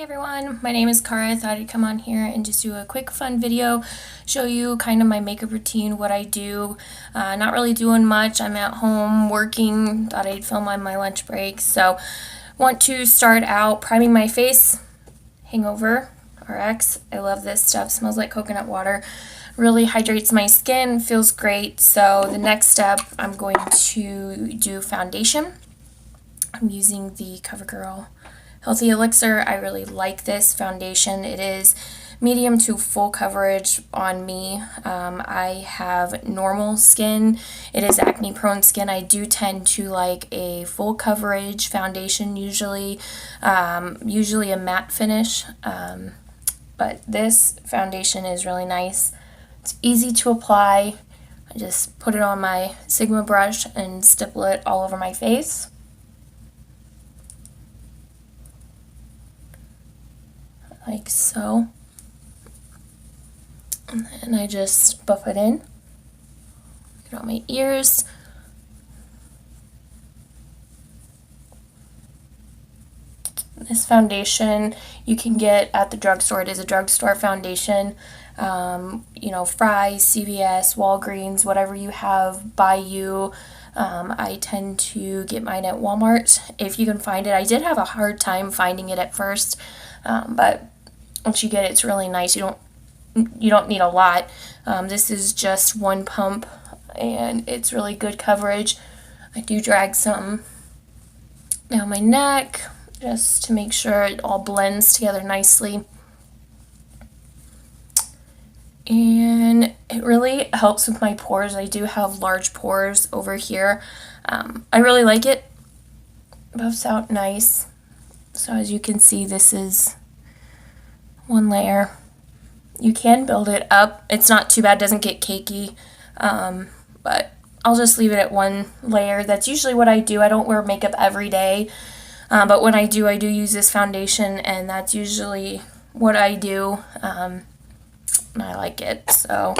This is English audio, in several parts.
Hey everyone, my name is Cara. I thought I'd come on here and just do a quick fun video, show you kind of my makeup routine, what I do. Not really doing much. I'm at home working. Thought I'd film on my lunch break. So want to start out priming my face. Hangover RX. I love this stuff. Smells like coconut water. Really hydrates my skin. Feels great. So the next step, I'm going to do foundation. I'm using the CoverGirl Healthy Elixir. I really like this foundation. It is medium to full coverage on me. I have normal skin. It is acne prone skin. I do tend to like a full coverage foundation usually, usually a matte finish. But this foundation is really nice. It's easy to apply. I just put it on my Sigma brush and stipple it all over my face. Like so. And then I just buff it in. Get on my ears. This foundation you can get at the drugstore. It is a drugstore foundation. You know, Fry's, CVS, Walgreens, whatever you have by you. I tend to get mine at Walmart if you can find it. I did have a hard time finding it at first, but once you get it, it's really nice. You don't need a lot. This is just one pump, and it's really good coverage. I do drag some down my neck just to make sure it all blends together nicely. And it really helps with my pores. I do have large pores over here. I really like it. Buffs out nice. So as you can see, this is one layer. You can build it up. It's not too bad, doesn't get cakey, but I'll just leave it at one layer. That's usually what I do. I don't wear makeup every day, but when I do use this foundation, and that's usually what I do, and I like it. So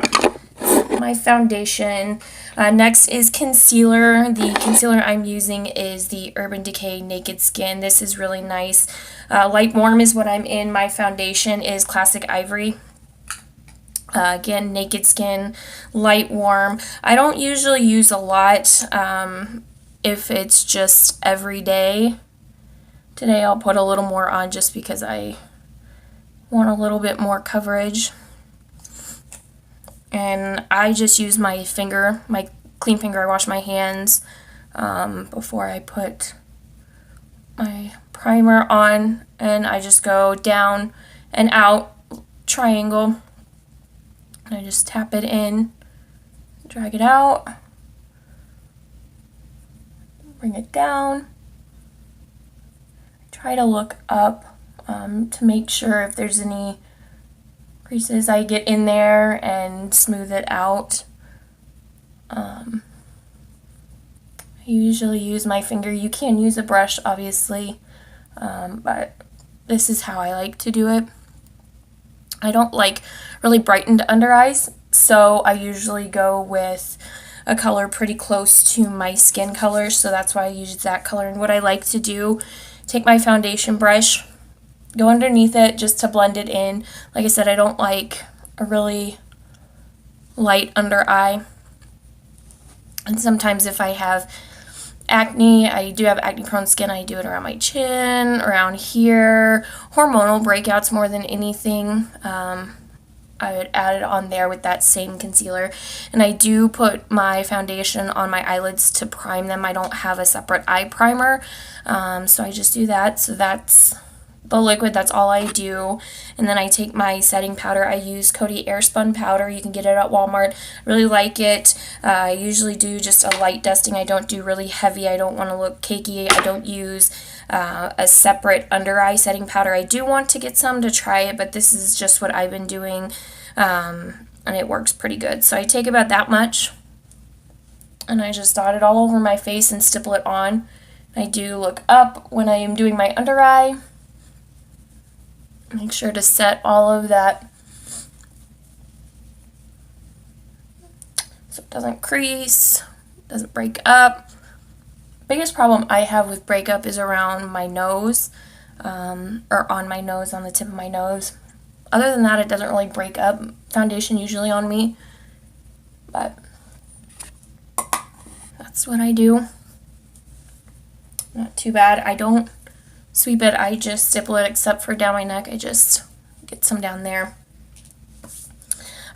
my foundation. Next is concealer. The concealer I'm using is the Urban Decay Naked Skin. This is really nice. Light Warm is what I'm in. My foundation is Classic Ivory. Again, Naked Skin, Light Warm. I don't usually use a lot if it's just every day. Today I'll put a little more on just because I want a little bit more coverage. And I just use my finger, my clean finger. I wash my hands before I put my primer on, and I just go down and out, triangle, and I just tap it in, drag it out, bring it down. Try to look up to make sure if there's any creases I get in there and smooth it out. I usually use my finger. You can use a brush, obviously, but this is how I like to do it. I don't like really brightened under eyes, so I usually go with a color pretty close to my skin color, so that's why I use that color. And what I like to do, take my foundation brush, go underneath it just to blend it in. Like I said, I don't like a really light under eye. And sometimes if I have acne, I do have acne prone skin, I do it around my chin, around here. Hormonal breakouts more than anything. I would add it on there with that same concealer. And I do put my foundation on my eyelids to prime them. I don't have a separate eye primer, so I just do that. So that's the liquid, that's all I do. And then I take my setting powder. I use Coty Airspun powder. You can get it at Walmart. Really like it. I usually do just a light dusting. I don't do really heavy. I don't want to look cakey. I don't use a separate under eye setting powder. I do want to get some to try it, but this is just what I've been doing, and it works pretty good. So I take about that much, and I just dot it all over my face and stipple it on. I do look up when I am doing my under eye. Make sure to set all of that so it doesn't crease, doesn't break up. Biggest problem I have with breakup is around my nose. or on my nose, on the tip of my nose. Other than that, it doesn't really break up foundation usually on me, but that's what I do. Not too bad. I don't sweep it, I just stipple it, except for down my neck. I just get some down there.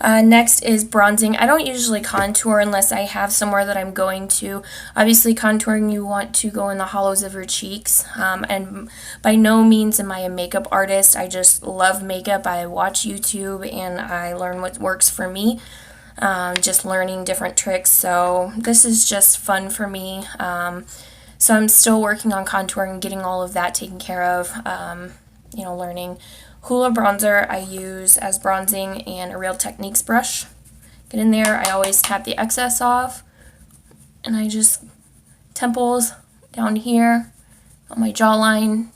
Next is bronzing. I don't usually contour unless I have somewhere that I'm going to. Obviously, contouring, you want to go in the hollows of your cheeks. And by no means am I a makeup artist. I just love makeup. I watch YouTube and I learn what works for me. Just learning different tricks. So this is just fun for me. So I'm still working on contouring and getting all of that taken care of. Learning. Hoola bronzer I use as bronzing, and a Real Techniques brush. Get in there, I always tap the excess off, and I just temples down here on my jawline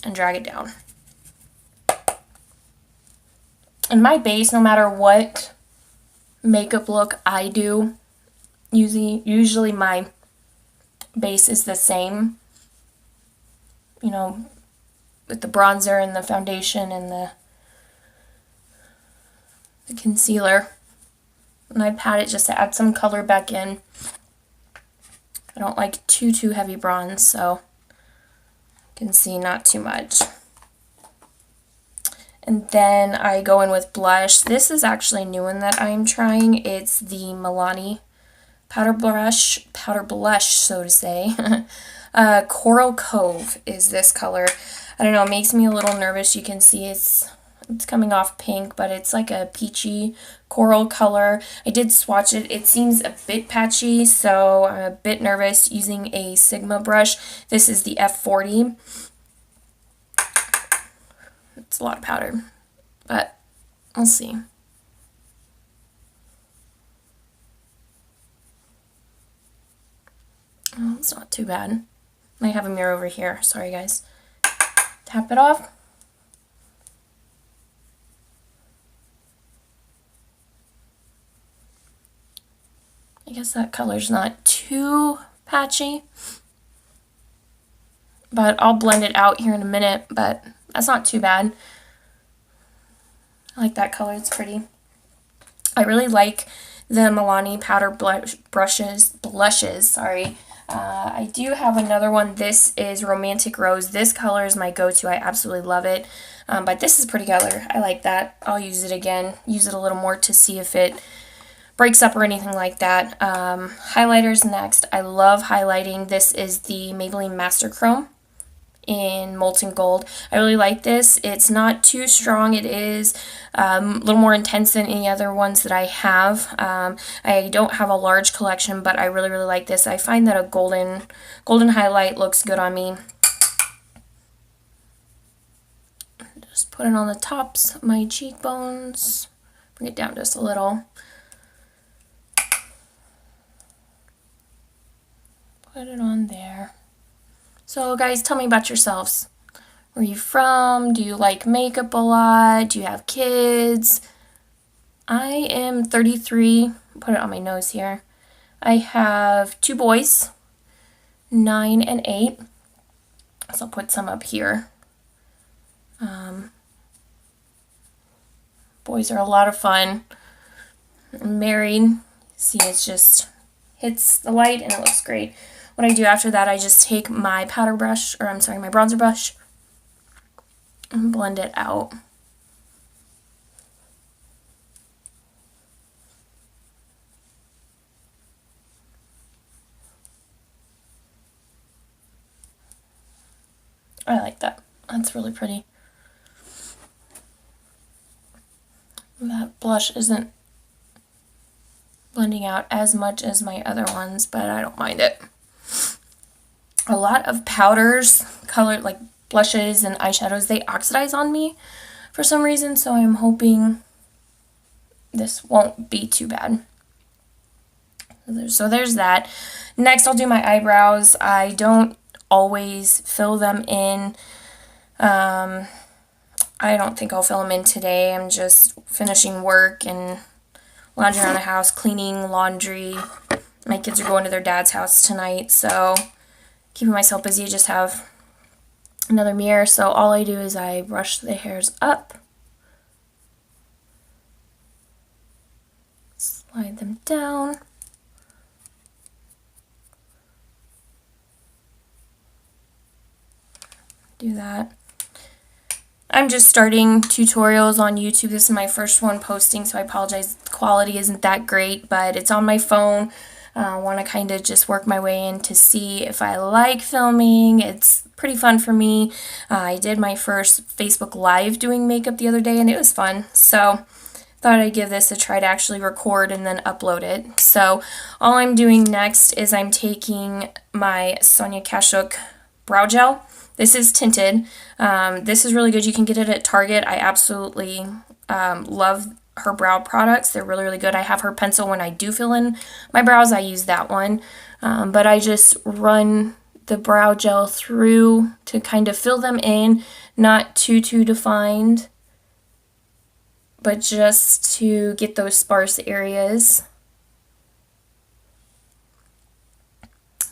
and drag it down. And my base, no matter what makeup look I do, usually my base is the same, with the bronzer and the foundation and the concealer. And I pat it just to add some color back in. I don't like too heavy bronze, so you can see not too much. And then I go in with blush. This is actually a new one that I'm trying. It's the Milani powder blush, so to say. Coral Cove is this color. I don't know, it makes me a little nervous. You can see it's coming off pink, but it's like a peachy coral color. I did swatch it. It seems a bit patchy, so I'm a bit nervous using a Sigma brush. This is the F40. It's a lot of powder, but we'll see. Oh, it's not too bad. I have a mirror over here. Sorry, guys. Tap it off. I guess that color's not too patchy, but I'll blend it out here in a minute, but that's not too bad. I like that color, it's pretty. I really like the Milani powder blushes, sorry. I do have another one. This is Romantic Rose. This color is my go-to. I absolutely love it. But this is a pretty color. I like that. I'll use it again. Use it a little more to see if it breaks up or anything like that. Highlighters next. I love highlighting. This is the Maybelline Master Chrome in Molten Gold. I really like this. It's not too strong. It is a little more intense than any other ones that I have. I don't have a large collection, but I really like this. I find that a golden highlight looks good on me. Just put it on the tops of my cheekbones. Bring it down just a little. Put it on there. So guys, tell me about yourselves. Where are you from? Do you like makeup a lot? Do you have kids? I am 33. Put it on my nose here. I have 2 boys, 9 and 8. So I'll put some up here. Boys are a lot of fun. I'm married. See, it's just hits the light and it looks great. What I do after that, I just take my my bronzer brush and blend it out. I like that. That's really pretty. That blush isn't blending out as much as my other ones, but I don't mind it. A lot of powders, color like blushes and eyeshadows, they oxidize on me for some reason, so I'm hoping this won't be too bad. So there's that. Next, I'll do my eyebrows. I don't always fill them in. I don't think I'll fill them in today. I'm just finishing work and lounging around the house, cleaning, laundry. My kids are going to their dad's house tonight, so keeping myself busy. I just have another mirror. So all I do is I brush the hairs up, slide them down, do that. I'm just starting tutorials on YouTube. This is my first one posting, so I apologize. The quality isn't that great, but it's on my phone. I want to kind of just work my way in to see if I like filming. It's pretty fun for me. I did my first Facebook Live doing makeup the other day, and it was fun. So thought I'd give this a try to actually record and then upload it. So all I'm doing next is I'm taking my Sonia Kashuk brow gel. This is tinted. This is really good. You can get it at Target. I absolutely love her brow products. They're really, really good. I have her pencil when I do fill in my brows. I use that one. But I just run the brow gel through to kind of fill them in, not too defined, but just to get those sparse areas.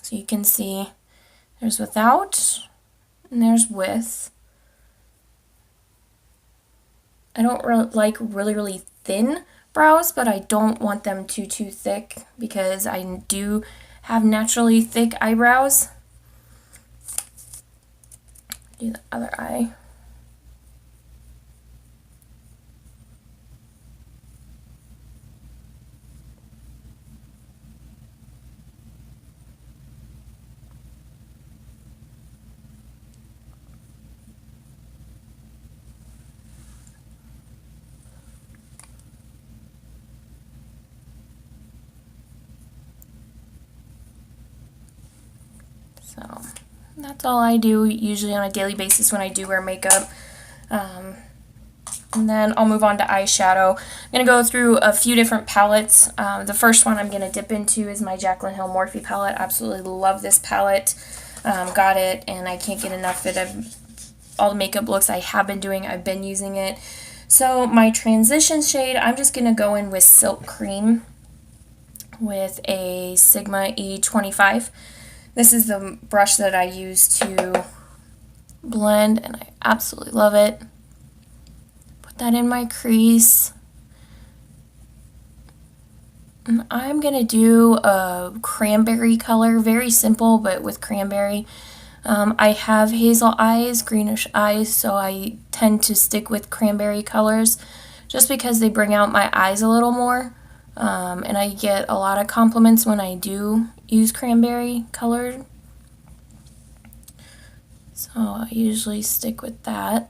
So you can see there's without and there's with. I don't like really thin brows, but I don't want them too thick because I do have naturally thick eyebrows. Do the other eye. So that's all I do usually on a daily basis when I do wear makeup. And then I'll move on to eyeshadow. I'm going to go through a few different palettes. The first one I'm going to dip into is my Jaclyn Hill Morphe palette. Absolutely love this palette. Got it, and I can't get enough of it. All the makeup looks I have been doing, I've been using it. So my transition shade, I'm just going to go in with Silk Cream with a Sigma E25. This is the brush that I use to blend, and I absolutely love it. Put that in my crease. And I'm going to do a cranberry color, very simple, but with cranberry. I have hazel eyes, greenish eyes, so I tend to stick with cranberry colors just because they bring out my eyes a little more. And I get a lot of compliments when I do use cranberry color. So I usually stick with that.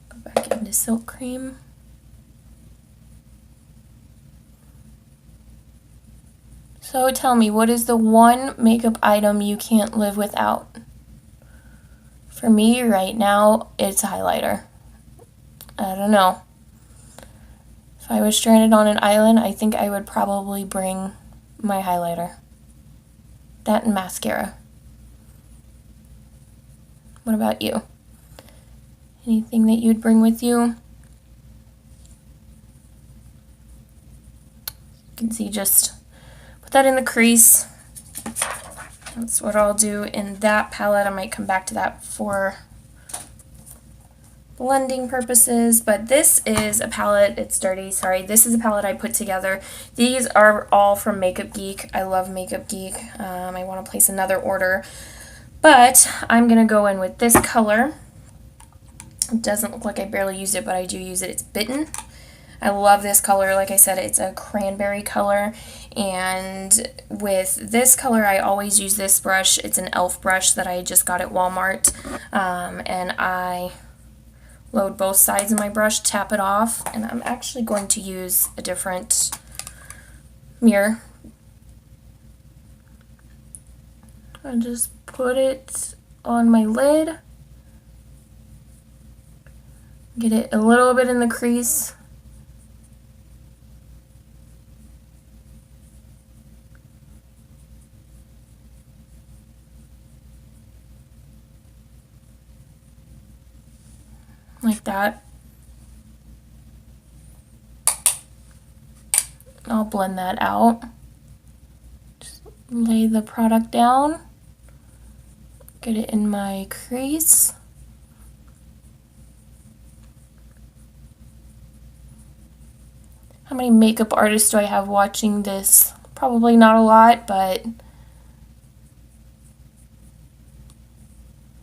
Go back into Silk Cream. So tell me, what is the one makeup item you can't live without? For me right now, it's highlighter. I don't know. If I was stranded on an island, I think I would probably bring my highlighter. That and mascara. What about you? Anything that you'd bring with you? You can see, just put that in the crease. That's what I'll do in that palette. I might come back to that for blending purposes, but this is a palette, it's dirty, sorry, this is a palette I put together. These are all from Makeup Geek. I love Makeup Geek. I want to place another order, but I'm going to go in with this color. It doesn't look like I barely used it, but I do use it. It's Bitten. I love this color. Like I said, it's a cranberry color, and with this color I always use this brush. It's an e.l.f. brush that I just got at Walmart, and I load both sides of my brush, tap it off, and I'm actually going to use a different mirror. I just put it on my lid, get it a little bit in the crease. Like that. I'll blend that out. Just lay the product down, get it in my crease. How many makeup artists do I have watching this? Probably not a lot, but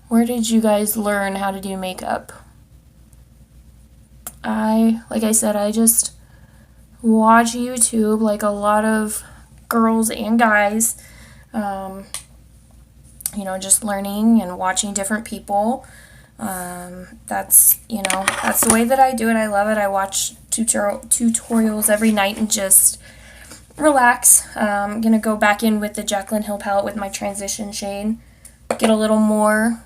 where did you guys learn how to do makeup? Like I said, I just watch YouTube like a lot of girls and guys, you know, just learning and watching different people. That's the way that I do it. I love it. I watch tutorials every night and just relax. I'm going to go back in with the Jaclyn Hill palette with my transition shade. Get a little more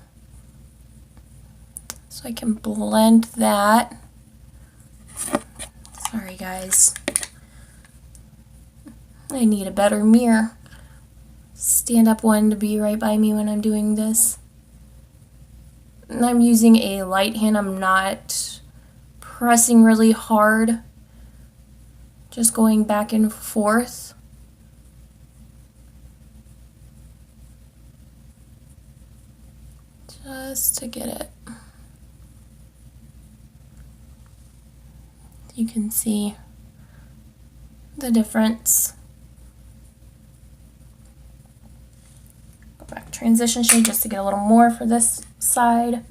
so I can blend that. Sorry guys. I need a better mirror. Stand up one to be right by me when I'm doing this. And I'm using a light hand. I'm not pressing really hard. Just going back and forth. Just to get it. You can see the difference. Go back transition shade just to get a little more for this side.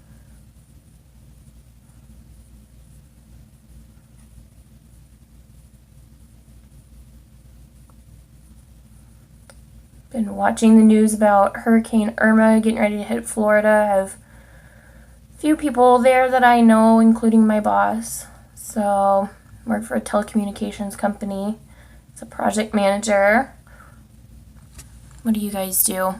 Been watching the news about Hurricane Irma getting ready to hit Florida. I have a few people there that I know, including my boss. So, I work for a telecommunications company. It's a project manager. What do you guys do?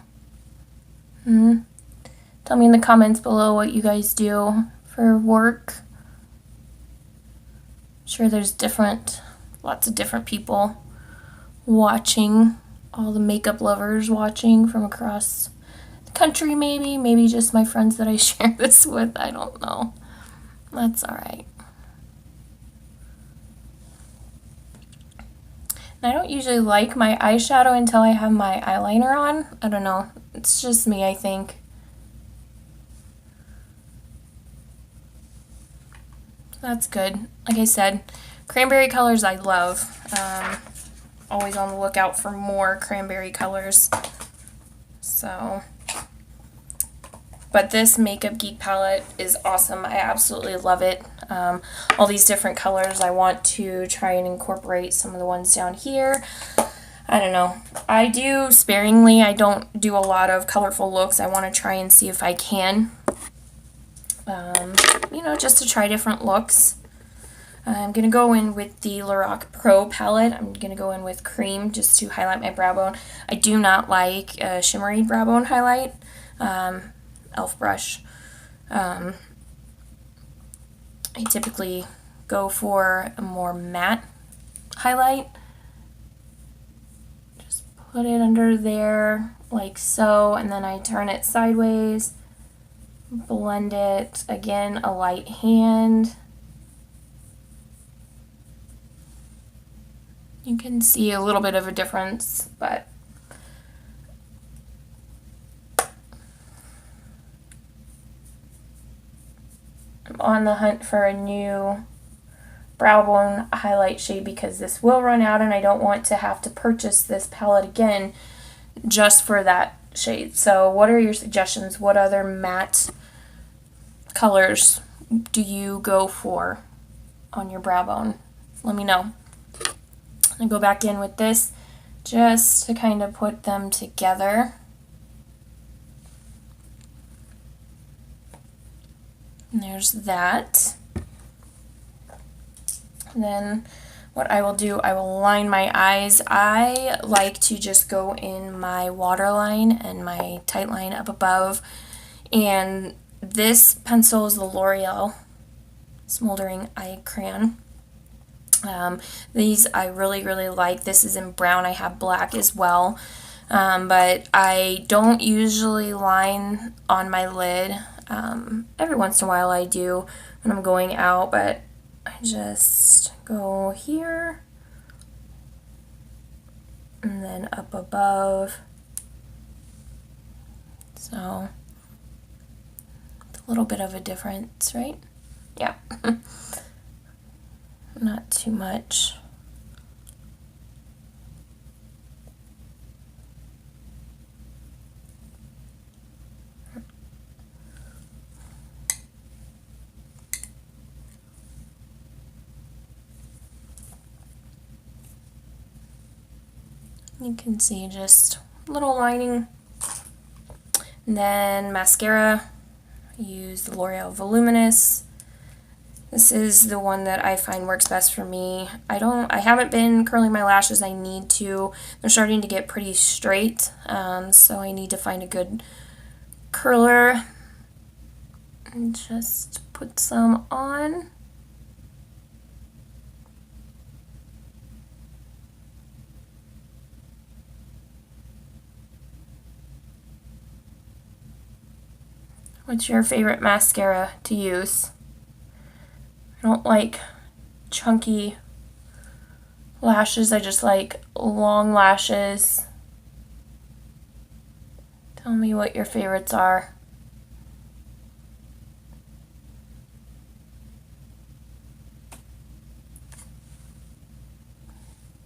Tell me in the comments below what you guys do for work. I'm sure there's lots of different people watching. All the makeup lovers watching from across the country, maybe just my friends that I share this with. I don't know. That's alright. I don't usually like my eyeshadow until I have my eyeliner on. I don't know. It's just me, I think. That's good. Like I said, cranberry colors I love. Always on the lookout for more cranberry colors. So, but this Makeup Geek palette is awesome. I absolutely love it. All these different colors. I want to try and incorporate some of the ones down here. I don't know. I do sparingly. I don't do a lot of colorful looks. I want to try and see if I can. You know, just to try different looks. I'm going to go in with the Lorac Pro palette. I'm going to go in with cream just to highlight my brow bone. I do not like a shimmery brow bone highlight. Elf brush. I typically go for a more matte highlight. Just put it under there like so, and then I turn it sideways. Blend it. Again, a light hand. You can see a little bit of a difference, but I'm on the hunt for a new brow bone highlight shade because this will run out and I don't want to have to purchase this palette again just for that shade. So what are your suggestions? What other matte colors do you go for on your brow bone? Let me know. And go back in with this just to kind of put them together. And there's that. And then what I will do, I will line my eyes. I like to just go in my waterline and my tight line up above. And this pencil is the L'Oreal Smoldering Eye Crayon. These I really like. This is in brown. I have black as well. But I don't usually line on my lid. Every once in a while I do when I'm going out, but I just go here and then up above So it's a little bit of a difference, right? Yeah. Not too much. You can see just a little lining. And then mascara, I use the L'Oreal Voluminous. This is the one that I find works best for me. I haven't been curling my lashes. I need to. They're starting to get pretty straight, so I need to find a good curler. And just put some on. What's your favorite mascara to use? I don't like chunky lashes. I just like long lashes. Tell me what your favorites are.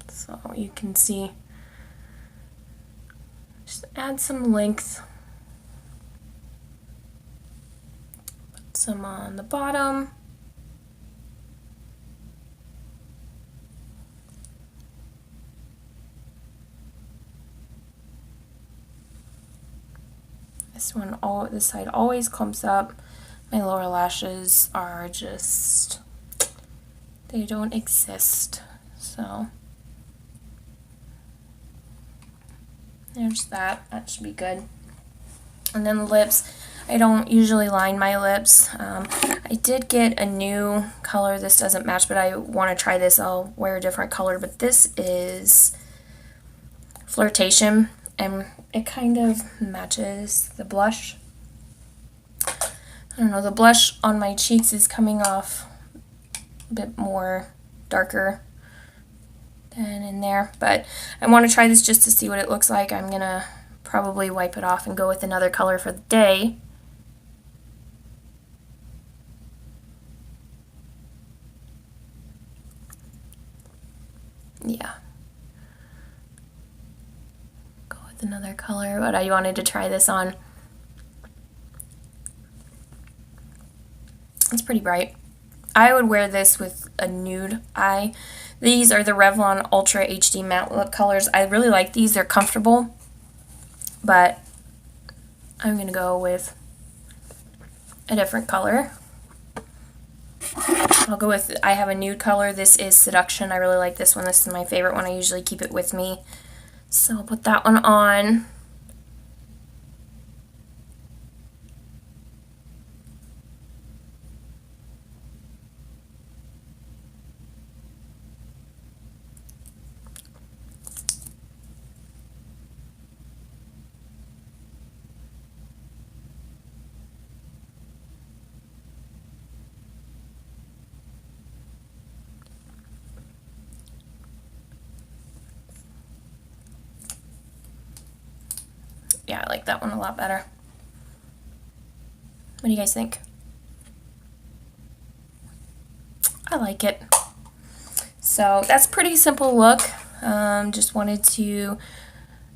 So you can see, just add some length. Put some on the bottom. This side always clumps up. My lower lashes are just, they don't exist. So there's that. That should be good. And then the lips. I don't usually line my lips. I did get a new color. This doesn't match, but I want to try this. I'll wear a different color, but this is Flirtation, and it kind of matches the blush. I don't know, the blush on my cheeks is coming off a bit more darker than in there, but I want to try this just to see what it looks like. I'm gonna probably wipe it off and go with another color for the day. Yeah. Go with another color, but I wanted to try this on. It's pretty bright. I would wear this with a nude eye. These are the Revlon Ultra HD Matte Lip colors. I really like these. They're comfortable, but I'm going to go with a different color. I'll go with, I have a nude color. This is Seduction. I really like this one. This is my favorite one. I usually keep it with me. So I'll put that one on. Yeah, I like that one a lot better. What do you guys think? I like it. So that's pretty simple look. Just wanted to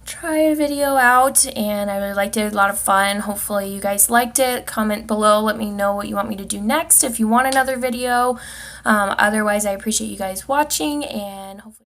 try a video out, and I really liked it. A lot of fun. Hopefully you guys liked it. Comment below. Let me know what you want me to do next if you want another video. Otherwise, I appreciate you guys watching, and hopefully